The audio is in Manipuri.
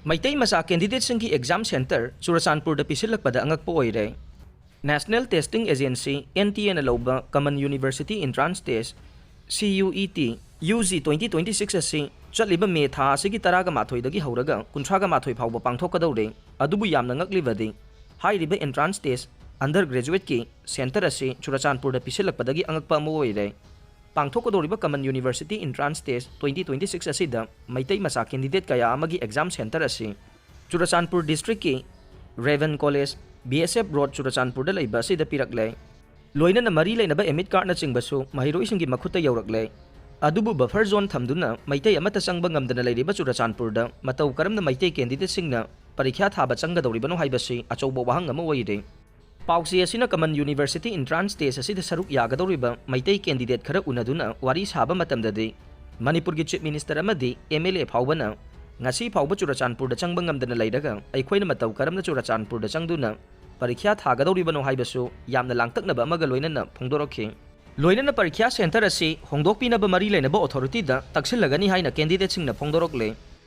Meitei Macha Candidatesingi Exam Center, Churachandpurda Pisillakpada Angakpa Oire. National Testing Agency (NTN) Alauba Common University Entrance Test (CUET) UG 2026 asi chaliba me tha asigi taraga mathoi dagi hauraga kunthraga mathoi phawba pangthokadaure adubu yamna ngaklibadi hairiba entrance test undergraduate ki center asi Churachandpurda Pisillakpadagi Angakpa Oire. Pangthokadoriba Common University Entrance Test 2026 asida Meitei Macha Candidate kaya amagi exam center asi Churachandpur District ki Raven College BSF Road Churachandpurda leiba asida piraklay. Loina na mari lainaba emit card na chingbasu mahiroisingi makhuta yawraklay. Adubu buffer zone thamduna Meitei amata sangba ngamdana leiriba Churachandpurda matau karamna Meitei candidate singna parikha thaba changadoribano haibasi achouba wahang ama oire. Pausi asina Common University Entrance Test asida saruk yagadoriba Meitei candidate khara unaduna wari saba matamdadi Manipurgi Chief Minister amadi MLA phawbana ngasi phawba Churachandpurda changba ngamdana leiraga aikhoina matau karamna Churachandpurda changduna parikha thagadoribano haibasu yamna langtaknaba amaga loinana phongdorokhi. Loinana parikha center asi hongdokpinaba mari leinaba authority da taksilagani haina candidate singna phongdorokle.